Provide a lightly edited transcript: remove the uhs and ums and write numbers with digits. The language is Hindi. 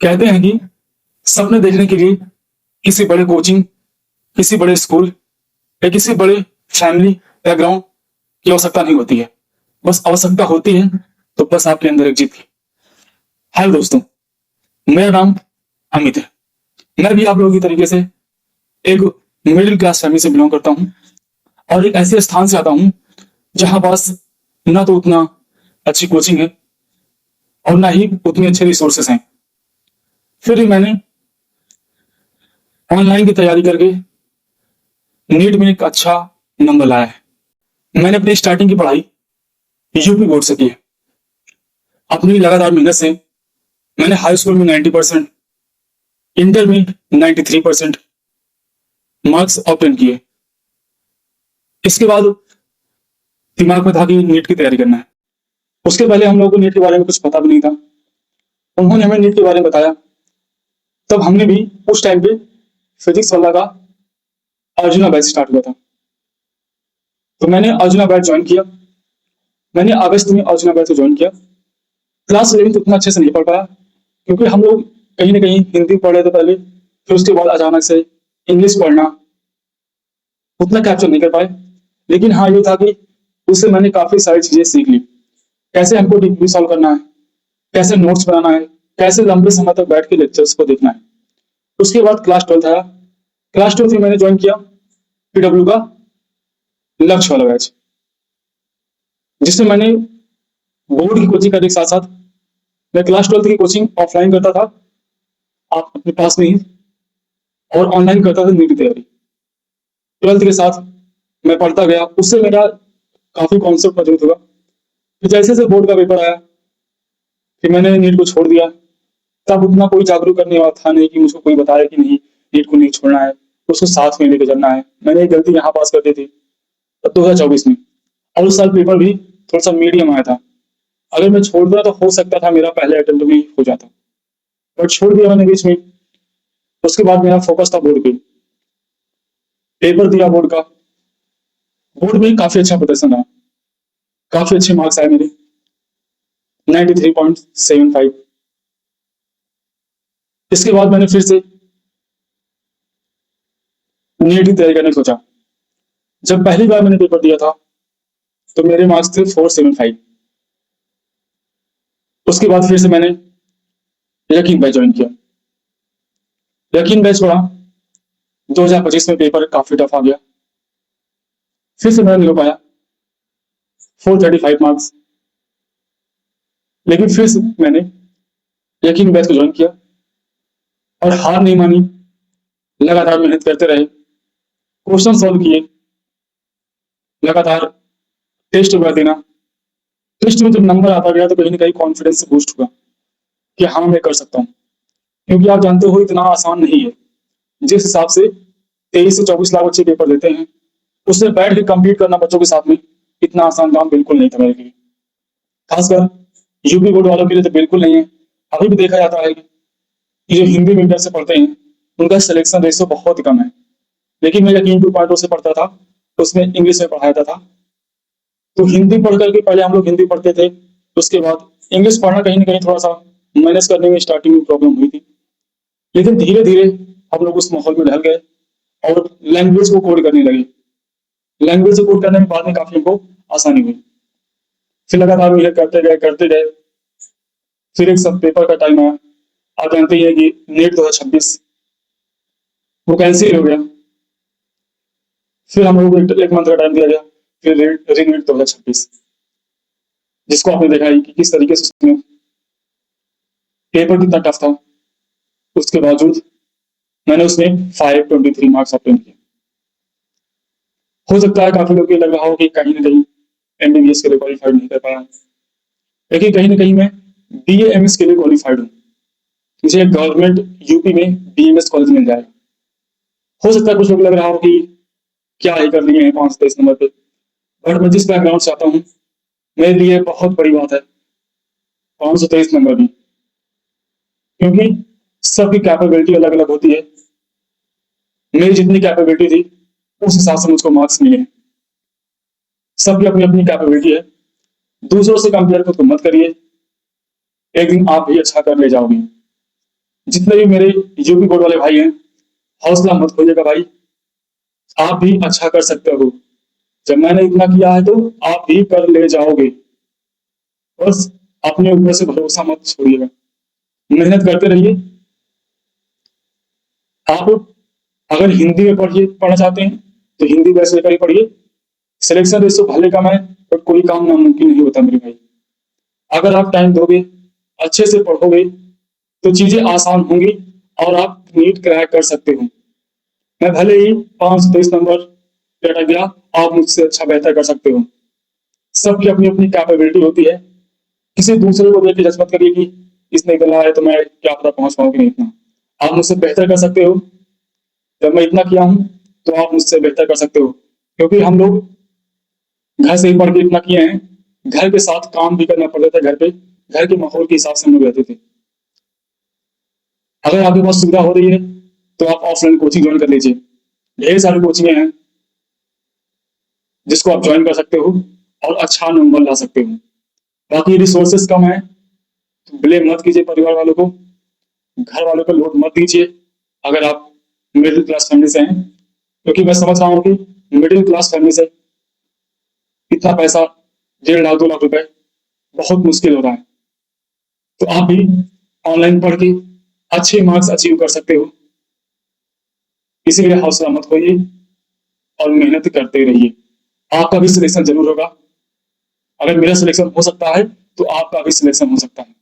कहते हैं कि सपने देखने के लिए किसी बड़े कोचिंग, किसी बड़े स्कूल या किसी बड़े फैमिली बैकग्राउंड की आवश्यकता नहीं होती है। बस आवश्यकता होती है तो बस आपके अंदर एक जिद की। हेलो दोस्तों, मेरा नाम अमित है। मैं भी आप लोगों की तरीके से एक मिडिल क्लास फैमिली से बिलोंग करता हूँ और एक ऐसे स्थान से आता हूँ जहाँ पास ना तो उतना अच्छी कोचिंग है और ना ही उतने अच्छे रिसोर्सेस हैं। फिर भी मैंने ऑनलाइन की तैयारी करके नीट में एक अच्छा नंबर लाया है। मैंने अपनी स्टार्टिंग की पढ़ाई यूपी बोर्ड से की है। अपनी लगातार मेहनत से मैंने हाई स्कूल में 90%, इंटर में 93% मार्क्स ऑब्टेन किए। इसके बाद दिमाग में था कि नीट की तैयारी करना है। उसके पहले हम लोगों को नीट के बारे में कुछ पता भी नहीं था। उन्होंने हमें नीट के बारे में बताया, तब हमने भी उस टाइम पे फिजिक्स वाला का अर्जुना बैच स्टार्ट हुआ था, तो मैंने अर्जुना बैच ज्वाइन किया। मैंने अगस्त में अर्जुना बैच ज्वाइन किया। क्लास 11 उतना अच्छे से नहीं पढ़ पाया क्योंकि हम लोग कहीं ना कहीं हिंदी पढ़ रहे थे पहले, फिर उसके बाद अचानक से इंग्लिश पढ़ना उतना कैप्चर नहीं कर पाए। लेकिन हाँ, ये था कि उससे मैंने काफी सारी चीजें सीख ली। कैसे हमको डीपली सॉल्व करना है, कैसे नोट्स बनाना है, कैसे लंबे समय तक बैठ के लेक्चर्स को देखना है। उसके बाद क्लास 12 आया। क्लास 12 में मैंने ज्वाइन किया पीडब्ल्यू का लक्ष्य वाला बैच, जिसमें मैंने बोर्ड की कोचिंग करने के साथ साथ मैं क्लास 12 की कोचिंग ऑफलाइन करता था आप अपने पास में ही, और ऑनलाइन करता था नीट की तैयारी। 12th के साथ मैं पढ़ता गया, उससे मेरा काफी कॉन्सेप्ट मजबूत हुआ। फिर जैसे जैसे बोर्ड का पेपर आया, फिर मैंने नीट को छोड़ दिया। तब उतना कोई जागरूक करने वाला था नहीं कि मुझको कोई बताया कि नहीं नीट को नहीं छोड़ना है, उसको साथ में लेकर चलना है। मैंने एक गलती यहाँ पास कर दी थी 2024 में, और उस साल पेपर भी थोड़ा सा मीडियम आया था। अगर मैं छोड़ दिया तो हो सकता था मेरा पहले अटेम्प्ट भी हो जाता, बट छोड़ दिया मैंने बीच में। उसके बाद मेरा फोकस था बोर्ड पे। पेपर दिया बोर्ड का, बोर्ड में काफी अच्छा प्रदर्शन आया, काफी अच्छे मार्क्स आए मेरे 93.75। इसके बाद मैंने फिर से नीट की तैयारी करने की सोचा। जब पहली बार मैंने पेपर दिया था तो मेरे मार्क्स थे 475। उसके बाद फिर से मैंने यकीन बैच ज्वाइन किया। यकीन बैच पढ़ा, 2025 में पेपर काफी टफ आ गया। फिर से मैंने नहीं हो पाया 435 मार्क्स। लेकिन फिर से मैंने यकीन बैच को ज्वाइन किया और हार नहीं मानी, लगातार मेहनत करते रहे, क्वेश्चन सॉल्व किए, लगातार टेस्ट वगैरह देना। टेस्ट में जब नंबर आता गया तो कहीं ना कहीं कॉन्फिडेंस बूस्ट हुआ कि हाँ मैं कर सकता हूँ, क्योंकि आप जानते हो इतना आसान नहीं है। जिस हिसाब से 23 से 24 लाख बच्चे पेपर देते हैं, उससे बैठ के कंप्लीट करना बच्चों के साथ में इतना आसान काम बिल्कुल नहीं था मेरे लिए। खासकर यूपी बोर्ड वालों के लिए तो बिल्कुल नहीं है। अभी भी देखा जाता है कि जो हिंदी मीडियम से पढ़ते हैं उनका सिलेक्शन रेशियो बहुत कम है। लेकिन मैं यकीन 2.0 से पढ़ता था, उसमें इंग्लिश में पढ़ाया था। तो हिंदी पढ़ करके पहले हम लोग हिंदी पढ़ते थे, उसके बाद इंग्लिश पढ़ना कहीं ना कहीं थोड़ा सा मैनेज करने में स्टार्टिंग में प्रॉब्लम हुई थी। लेकिन धीरे धीरे हम लोग उस माहौल में ढल गए और लैंग्वेज को कोड करने लगे। लैंग्वेज को कोड करने में बाद में काफी हमको आसानी हुई। फिर लगातार ये करते गए। फिर एक सब पेपर का टाइम आया। आप जानते ही हैं कि नीट 2026 वो कैंसिल हो गया। फिर हम लोग को एक मंथ का टाइम दिया गया, फिर रीनीट 2026, जिसको आपने देखा ही कि किस तरीके से उसमें पेपर कितना टफ था। उसके बावजूद मैंने उसमें 523 मार्क्स ऑब्टेन किए। हो सकता है काफी लोग ये लग रहा हो कि कहीं ना कहीं एमबीबीएस के लिए क्वालिफाइड नहीं कर पाया, लेकिन कहीं ना कहीं मैं बीएएमएस के लिए क्वालिफाइड हूँ। मुझे गवर्नमेंट यूपी में बीएमएस कॉलेज मिल जाएगा। हो सकता है कुछ लोग लग रहा हो कि क्या ही कर लिए हैं 523 नंबर पे, बट मैं जिस बैकग्राउंड से आता हूँ मेरे लिए बहुत बड़ी बात है 523 नंबर भी, क्योंकि सबकी कैपेबिलिटी अलग अलग होती है। मेरी जितनी कैपेबिलिटी थी उस हिसाब से मुझको मार्क्स मिले। सबकी अपनी अपनी कैपेबिलिटी है। दूसरों से कंपेयर खुद को मत करिए, एक दिन आप भी अच्छा कर ले जाओगे। जितने भी मेरे यूपी बोर्ड वाले भाई हैं, हौसला मत खोइएगा भाई, आप भी अच्छा कर सकते हो। जब मैंने इतना किया है तो आप भी कर ले जाओगे। बस अपने ऊपर से भरोसा मत छोड़िएगा, मेहनत करते रहिए। आप अगर हिंदी में पढ़ना चाहते हैं तो हिंदी वैसे लेकर ही पढ़िए। सिलेक्शन रेशो भले कम है, पर कोई काम नामुमकिन नहीं होता मेरे भाई। अगर आप टाइम दोगे, अच्छे से पढ़ोगे, तो चीजें आसान होंगी और आप नीट क्रैक कर सकते हो। मैं भले ही 523 नंबर पे अटक गया, आप मुझसे अच्छा बेहतर कर सकते हो। सबकी अपनी अपनी कैपेबिलिटी होती है। किसी दूसरे को देख के जज मत करिए कि इसने इतना है तो मैं क्या पता पहुंच पाऊंगी नहीं इतना। आप मुझसे बेहतर कर सकते हो। जब मैं इतना किया हूं तो आप मुझसे बेहतर कर सकते हो, क्योंकि हम लोग घर से ही पढ़ के इतना किए हैं। घर के साथ काम भी करना पड़ता था, घर पे घर के माहौल के हिसाब से हम लोग रहते थे। अगर आपके पास सुविधा हो रही है तो आप ऑफलाइन कोचिंग ज्वाइन कर लीजिए। ढेर सारी कोचिंग हैं जिसको आप ज्वाइन कर सकते हो और अच्छा नंबर ला सकते हो। बाकी रिसोर्सेस कम है तो ब्लेम मत कीजिए परिवार वालों को, घर वालों को लोड मत दीजिए। अगर आप मिडिल क्लास फैमिली से हैं, क्योंकि मैं समझ रहा हूँ कि मिडिल क्लास फैमिली से इतना पैसा 1.5 लाख 2 लाख रुपए बहुत मुश्किल हो रहा है। तो आप भी ऑनलाइन पढ़ के अच्छे मार्क्स अचीव कर सकते हो। इसीलिए हौसला मत खोइए और मेहनत करते रहिए। आपका भी सिलेक्शन जरूर होगा। अगर मेरा सिलेक्शन हो सकता है तो आपका भी सिलेक्शन हो सकता है।